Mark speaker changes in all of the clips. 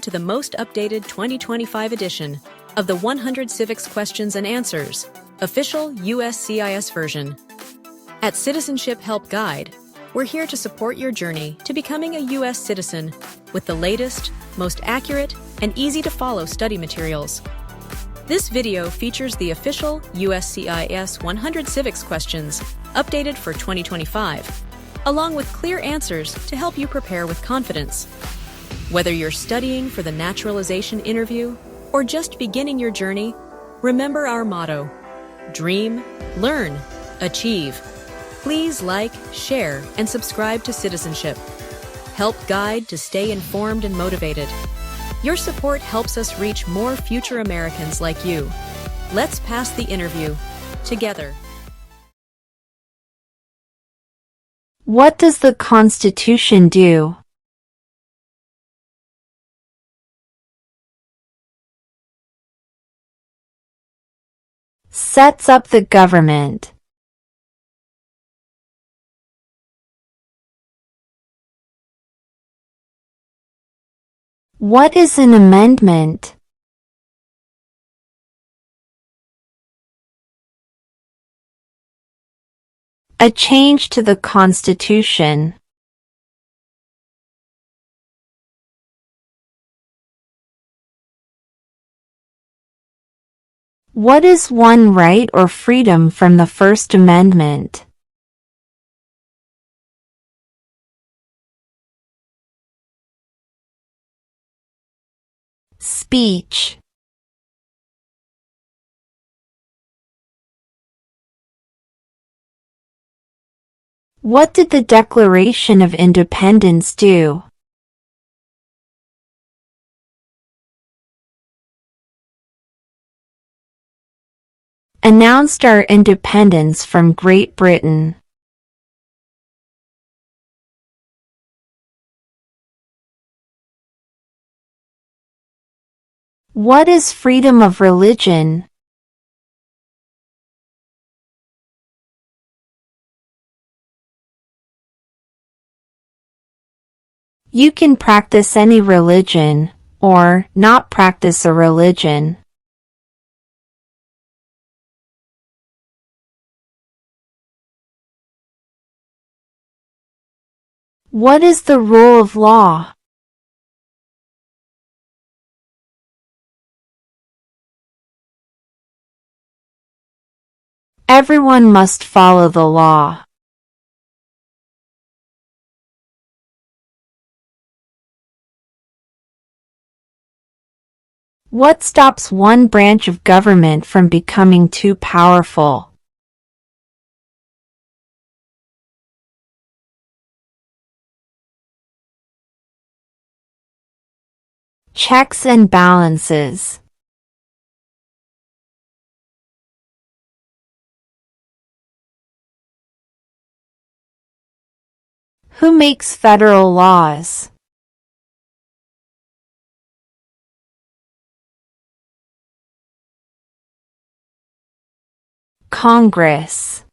Speaker 1: to the most updated 2025 edition of the 100 Civics Questions and Answers, official USCIS version. At Citizenship Help Guide, we're here to support your journey to becoming a U.S. citizen with the latest, most accurate, and easy-to-follow study materials. This video features the official USCIS 100 Civics Questions, updated for 2025, along with clear answers to help you prepare with confidence. Whether you're studying for the naturalization interview or just beginning your journey, remember our motto: dream, learn, achieve. Please like, share, and subscribe to Citizenship Help Guide to stay informed and motivated. Your support helps us reach more future Americans like you. Let's pass the interview together.
Speaker 2: What does the Constitution do? Sets up the government. What is an amendment? A change to the Constitution. What is one right or freedom from the First Amendment? Speech. What did the Declaration of Independence do? Announced our independence from Great Britain. What is freedom of religion? You can practice any religion, or not practice a religion. What is the rule of law? Everyone must follow the law. What stops one branch of government from becoming too powerful? Checks and balances. Who makes federal laws? Congress.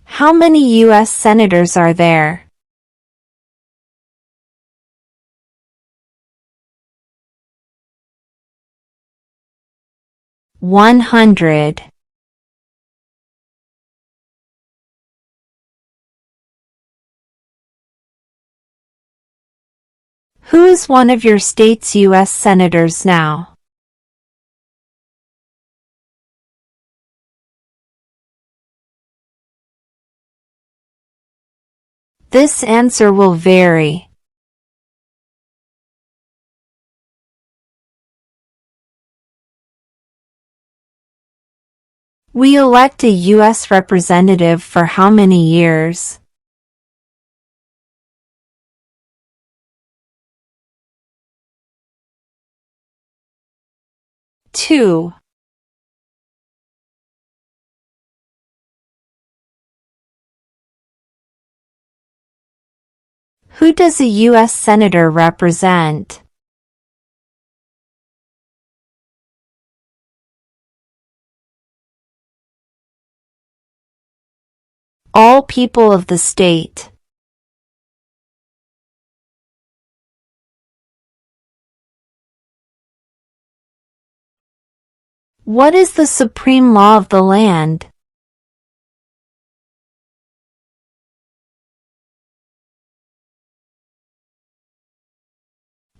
Speaker 2: How many U.S. senators are there? 100. Who is one of your state's U.S. senators now? This answer will vary. We elect a U.S. representative for how many years? 2. Who does a U.S. Senator represent? All people of the state. What is the supreme law of the land?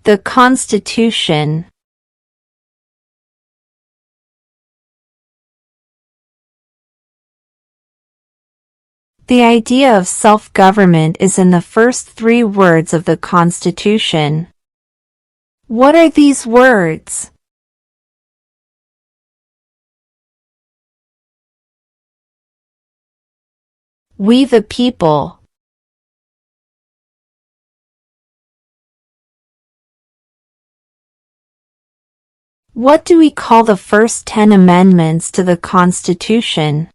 Speaker 2: The Constitution. The idea of self-government is in the first 3 words of the Constitution. What are these words? We the people. What do we call the first 10 amendments to the Constitution?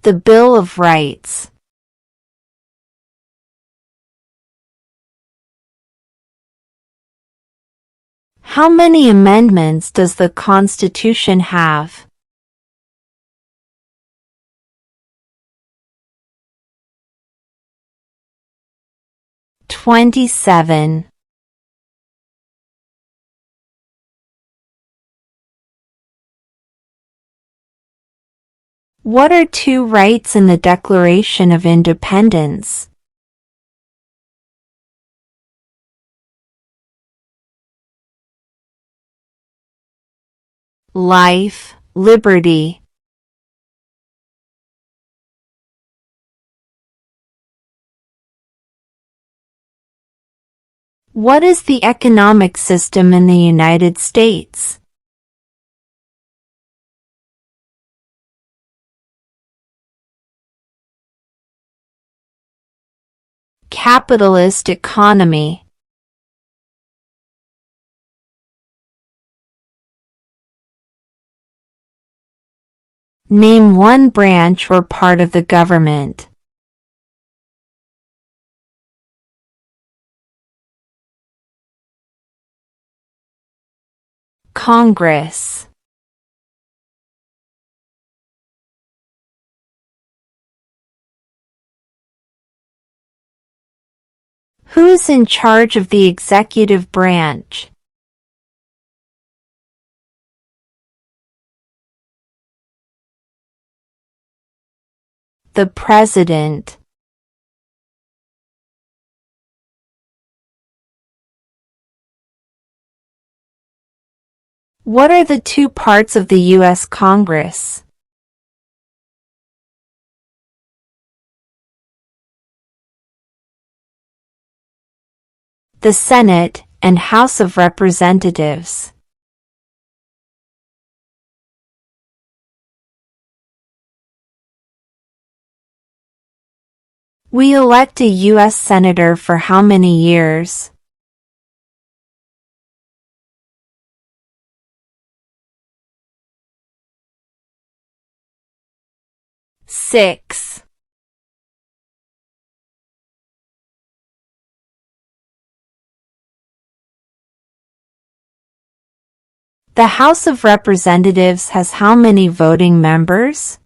Speaker 2: The Bill of Rights. How many amendments does the Constitution have? "27". What are 2 rights in the Declaration of Independence? Life, liberty. What is the economic system in the United States? Capitalist economy. Name one branch or part of the government. Congress. Who is in charge of the executive branch? The President. What are the 2 parts of the U.S. Congress? The Senate and House of Representatives. We elect a U.S. Senator for how many years? Six. The House of Representatives has how many voting members?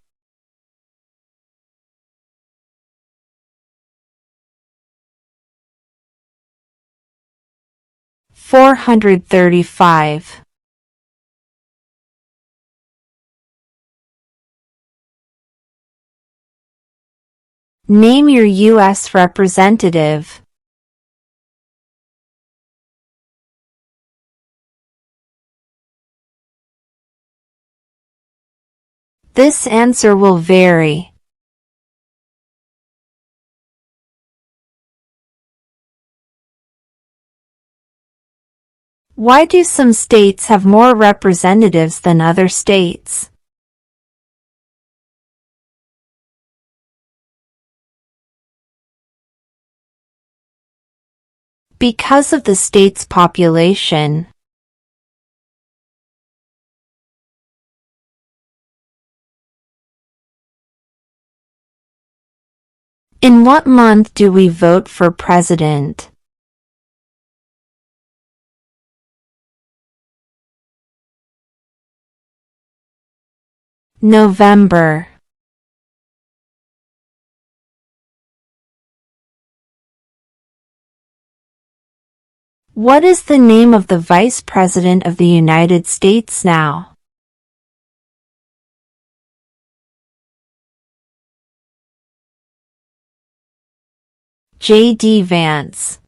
Speaker 2: $435. Name your U.S. representative. This answer will vary. Why do some states have more representatives than other states? Because of the state's population. In what month do we vote for president? November. What is the name of the Vice President of the United States now? J.D. Vance.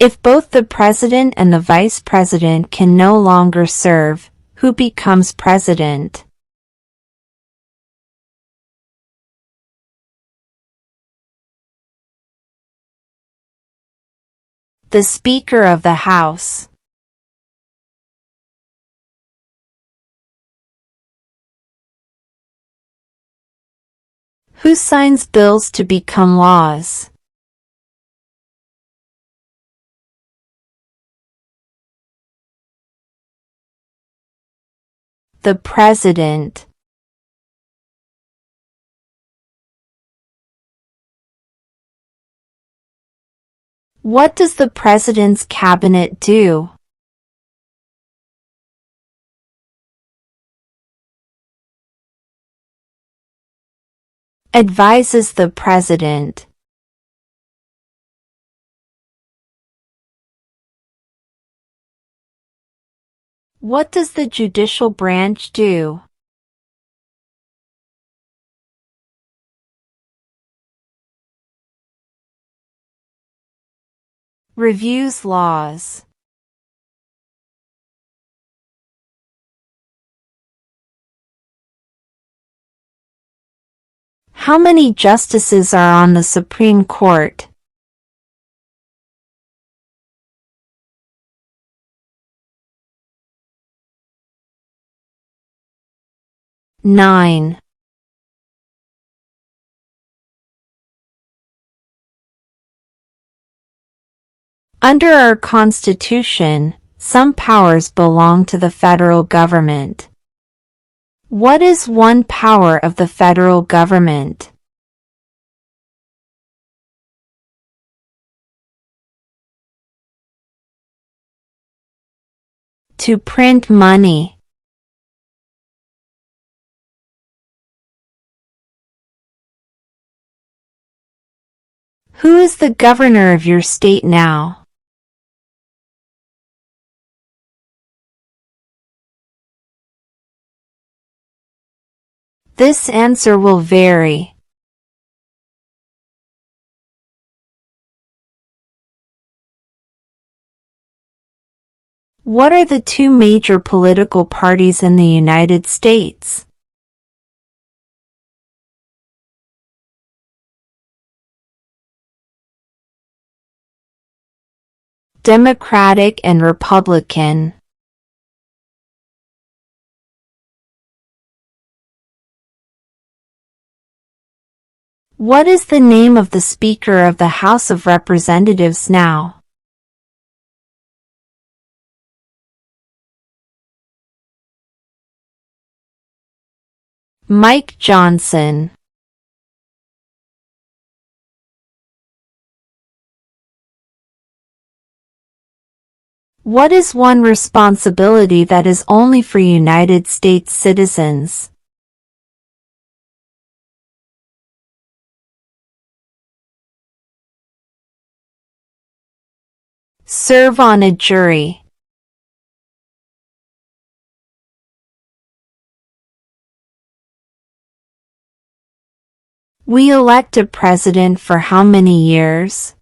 Speaker 2: If both the President and the Vice President can no longer serve, who becomes President? The Speaker of the House. Who signs bills to become laws? The President. What does the President's cabinet do? Advises the President. What does the judicial branch do? Reviews laws. How many justices are on the Supreme Court? Nine. Under our Constitution, some powers belong to the federal government. What is one power of the federal government? To print money. Who is the governor of your state now? This answer will vary. What are the two major political parties in the United States? Democratic and Republican. What is the name of the Speaker of the House of Representatives now? Mike Johnson. What is one responsibility that is only for United States citizens? Serve on a jury. We elect a president for how many years?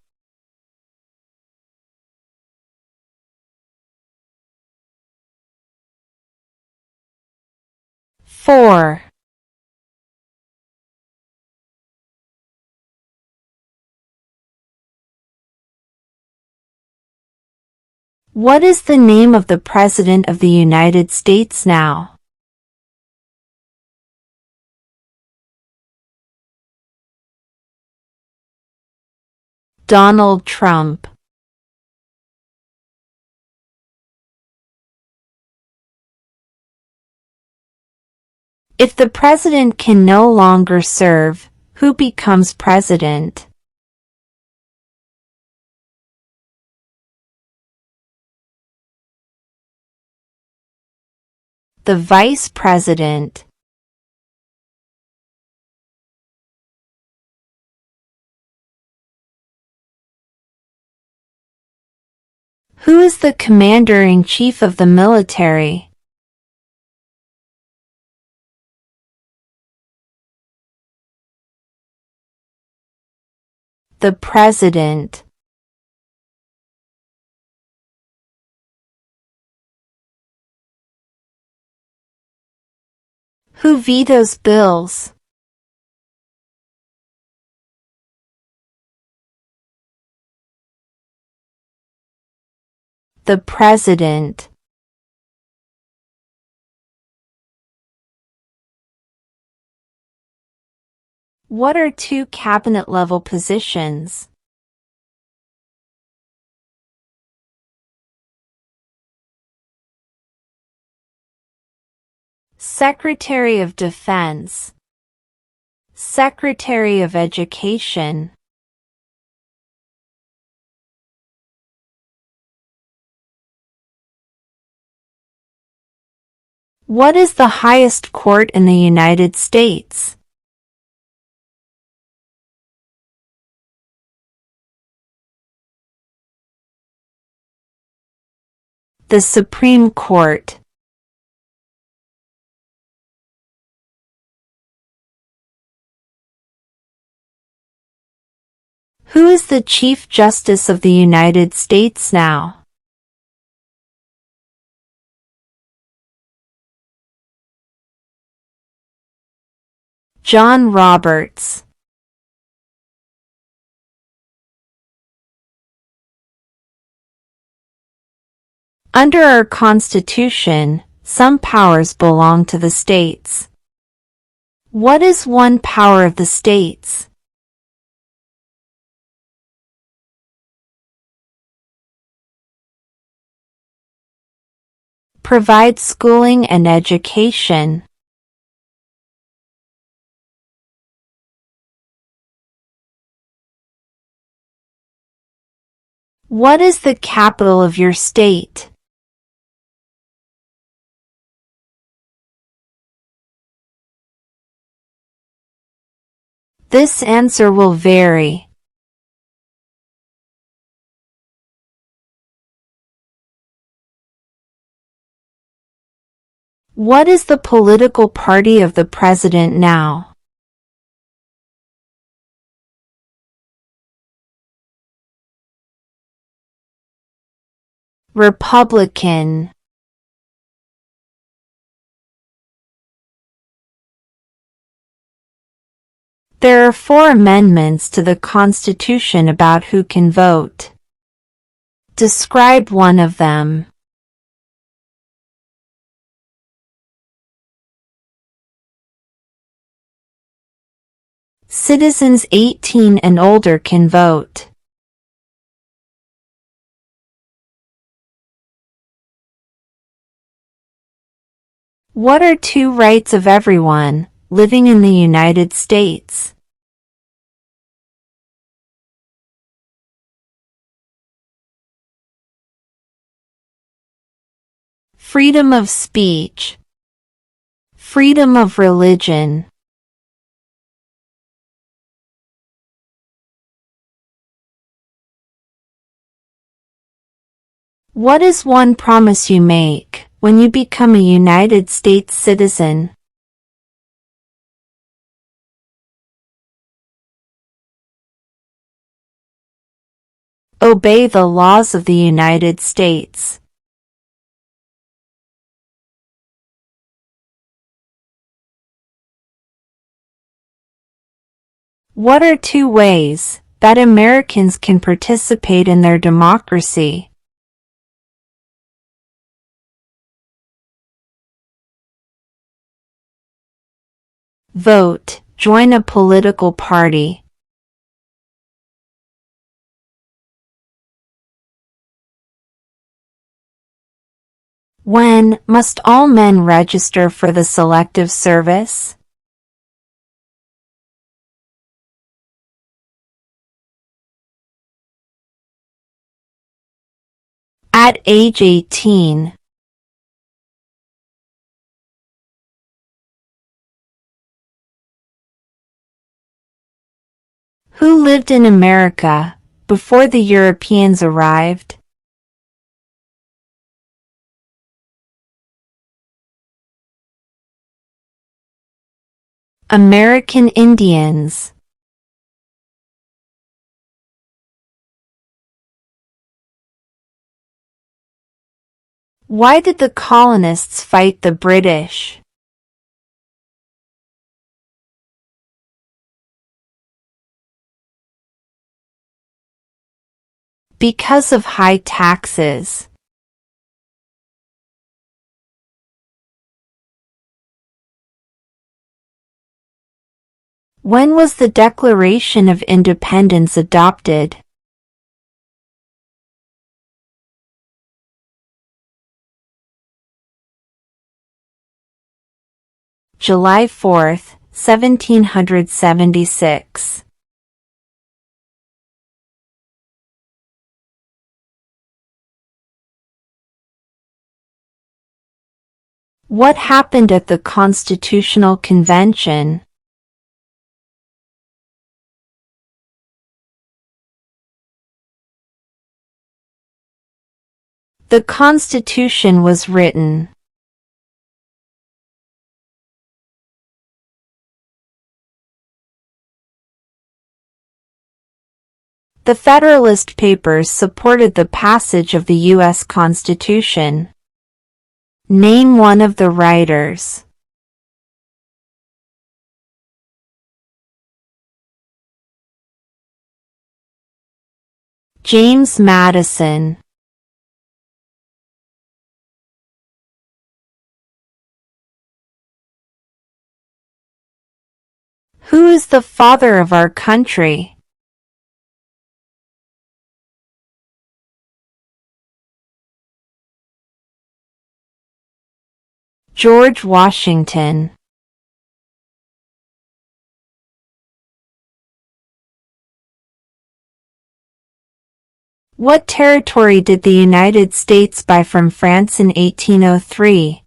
Speaker 2: 4. What is the name of the President of the United States now? Donald Trump. If the president can no longer serve, who becomes president? The Vice President. Who is the Commander-in-Chief of the military? The President. Who vetoes bills? The President. What are two cabinet-level positions? Secretary of Defense, Secretary of Education. What is the highest court in the United States? The Supreme Court. Who is the Chief Justice of the United States now? John Roberts. Under our Constitution, some powers belong to the states. What is one power of the states? Provide schooling and education. What is the capital of your state? This answer will vary. What is the political party of the president now? Republican. There are 4 amendments to the Constitution about who can vote. Describe one of them. Citizens 18 and older can vote. What are 2 rights of everyone living in the United States? Freedom of speech. Freedom of religion. What is one promise you make when you become a United States citizen? Obey the laws of the United States. What are 2 ways that Americans can participate in their democracy? Vote, join a political party. When must all men register for the Selective Service? At age 18. Who lived in America before the Europeans arrived? American Indians. Why did the colonists fight the British? Because of high taxes. When was the Declaration of Independence adopted? July 4th, 1776. What happened at the Constitutional Convention? The Constitution was written. The Federalist Papers supported the passage of the U.S. Constitution. Name one of the writers. James Madison. Who is the father of our country? George Washington. What territory did the United States buy from France in 1803?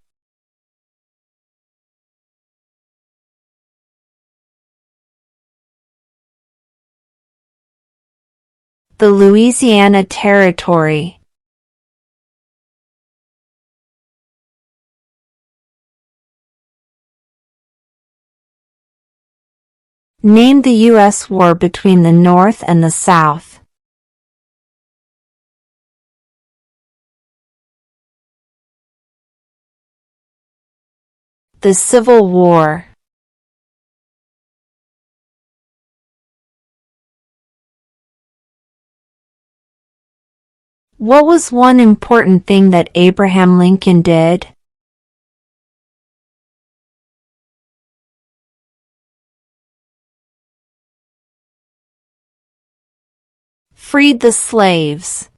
Speaker 2: The Louisiana Territory. Name the U.S. war between the North and the South. The Civil War. What was one important thing that Abraham Lincoln did? Freed the slaves.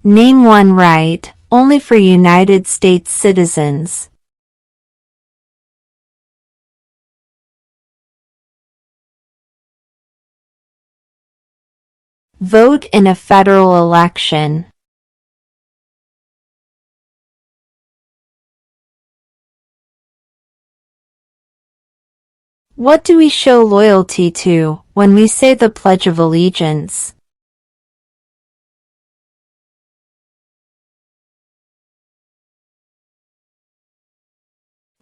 Speaker 2: Name one right, only for United States citizens. Vote in a federal election. What do we show loyalty to when we say the Pledge of Allegiance?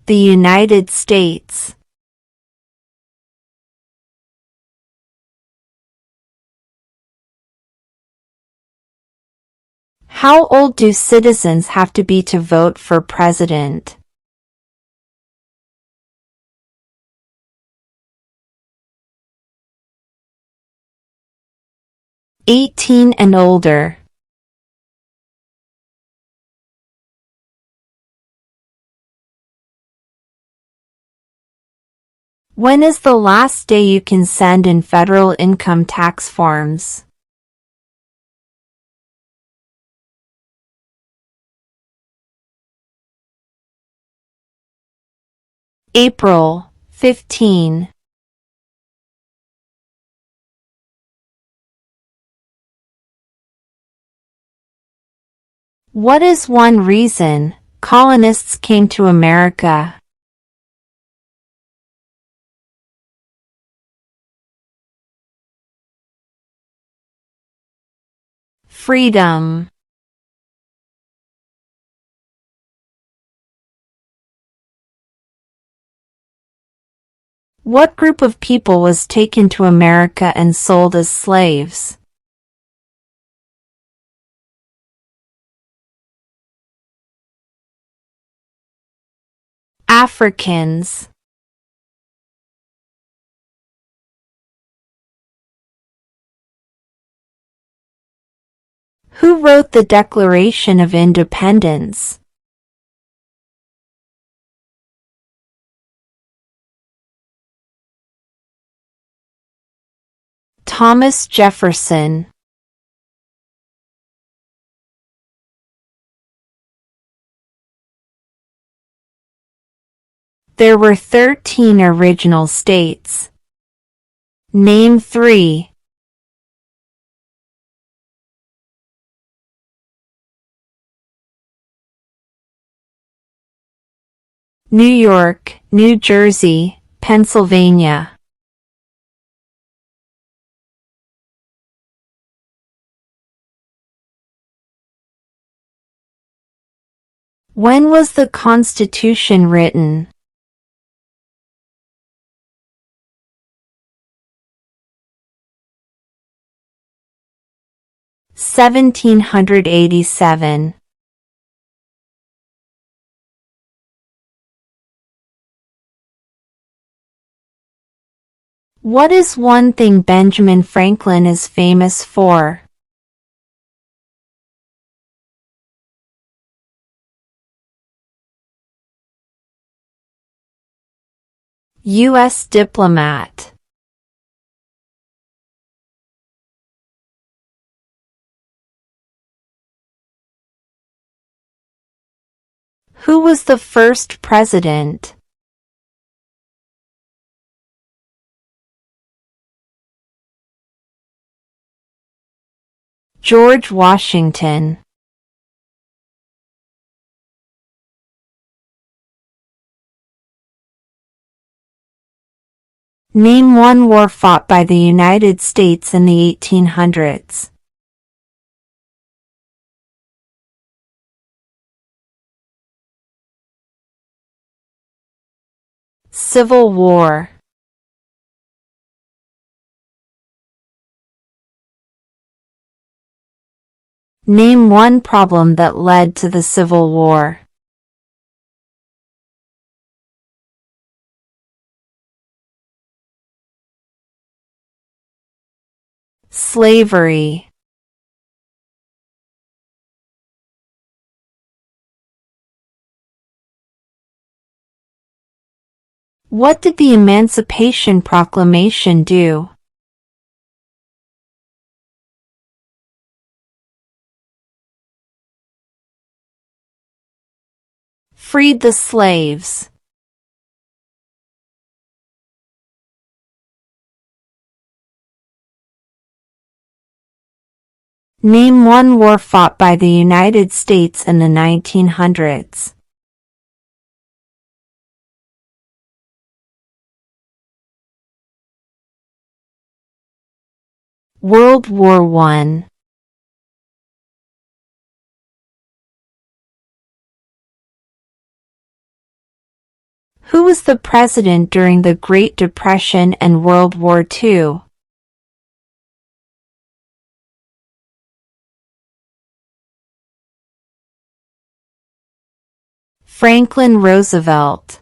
Speaker 2: The United States. How old do citizens have to be to vote for president? '18 and older. When is the last day you can send in federal income tax forms? April 15. What is one reason colonists came to America? Freedom. What group of people was taken to America and sold as slaves? Africans. Who wrote the Declaration of Independence? Thomas Jefferson. There were 13 original states. Name 3. New York, New Jersey, Pennsylvania. When was the Constitution written? (1787). What is one thing Benjamin Franklin is famous for? U.S. diplomat. Who was the first president? George Washington. Name one war fought by the United States in the 1800s. Civil War. Name one problem that led to the Civil War. Slavery. What did the Emancipation Proclamation do? Freed the slaves. Name one war fought by the United States in the 1900s. World War I. Who was the president during the Great Depression and World War II? Franklin Roosevelt.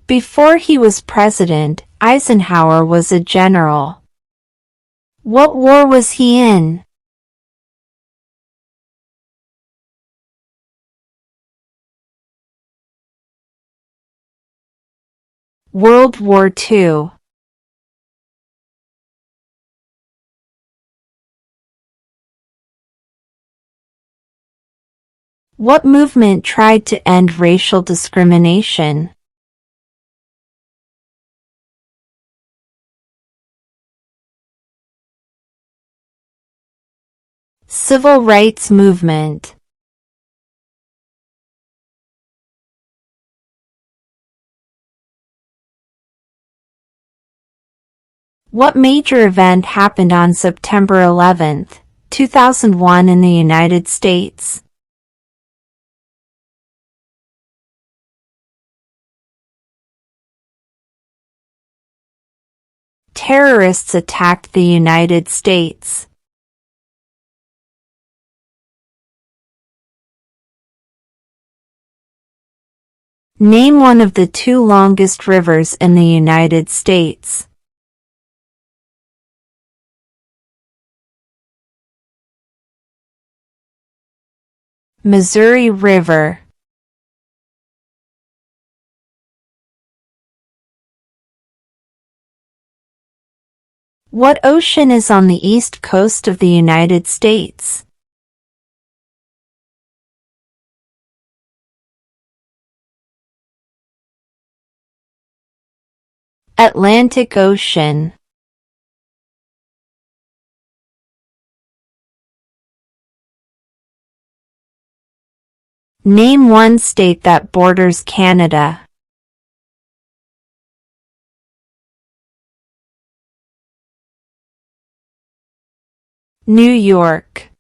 Speaker 2: Before he was president, Eisenhower was a general. What war was he in? World War II. What movement tried to end racial discrimination? Civil rights movement. What major event happened on September 11, 2001 in the United States? Terrorists attacked the United States. Name one of the two longest rivers in the United States. Missouri River. What ocean is on the east coast of the United States? Atlantic Ocean. Name one state that borders Canada. New York.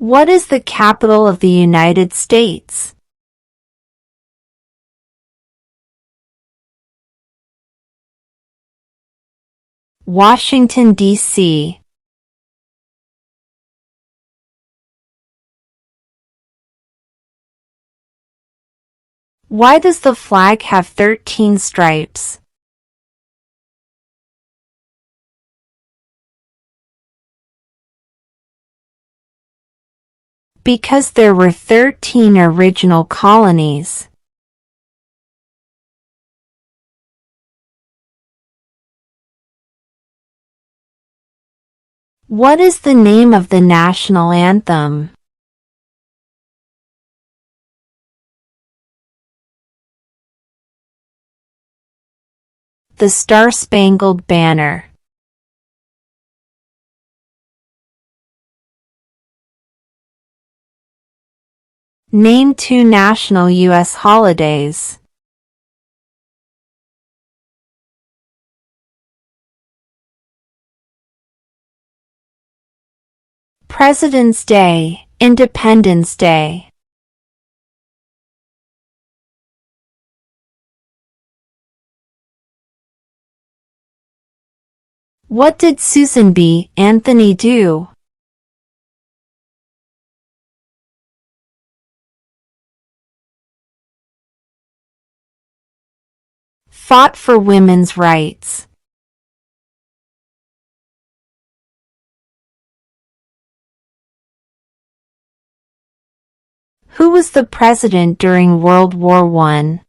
Speaker 2: What is the capital of the United States? Washington, D.C. Why does the flag have 13 stripes? Because there were 13 original colonies. What is the name of the national anthem? The Star-Spangled Banner. Name two national U.S. holidays. President's Day, Independence Day. What did Susan B. Anthony do? Fought for women's rights. Who was the president during World War I?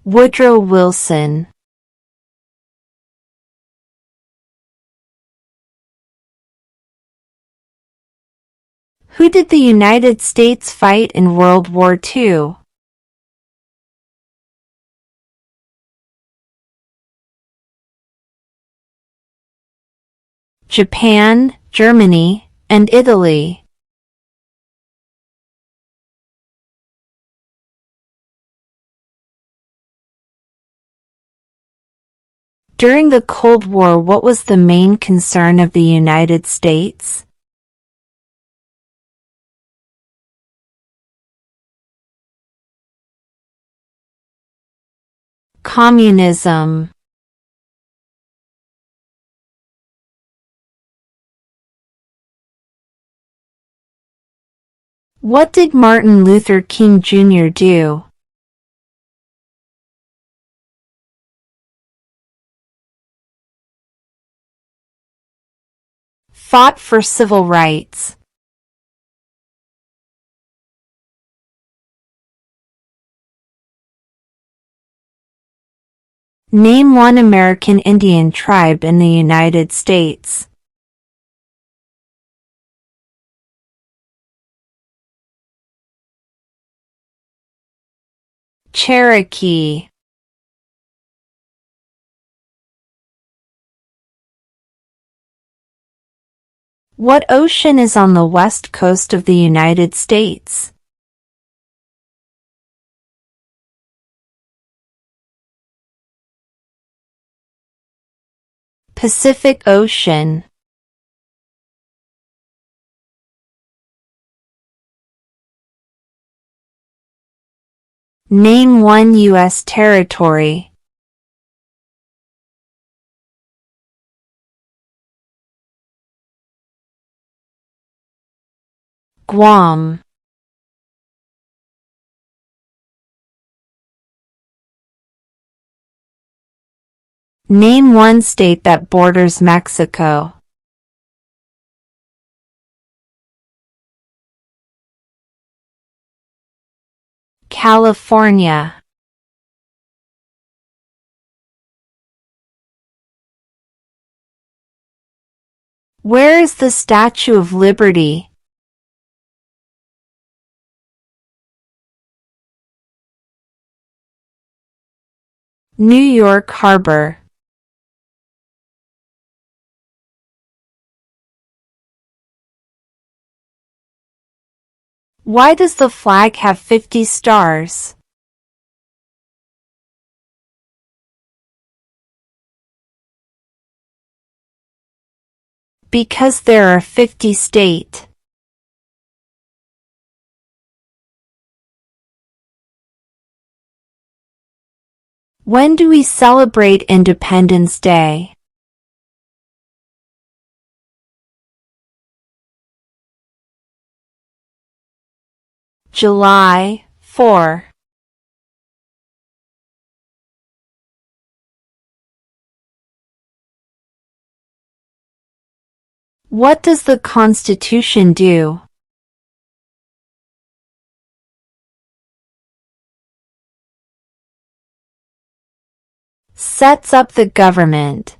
Speaker 2: Woodrow Wilson. Who did the United States fight in World War II? Japan, Germany, and Italy. During the Cold War, what was the main concern of the United States? Communism. What did Martin Luther King Jr. do? Fought for civil rights. Name one American Indian tribe in the United States. Cherokee. What ocean is on the west coast of the United States? Pacific Ocean. Name one U.S. territory. Guam. Name one state that borders Mexico. California. Where is the Statue of Liberty? New York Harbor. Why does the flag have 50 stars? Because there are 50 states. When do we celebrate Independence Day? July 4. What does the Constitution do? Sets up the government.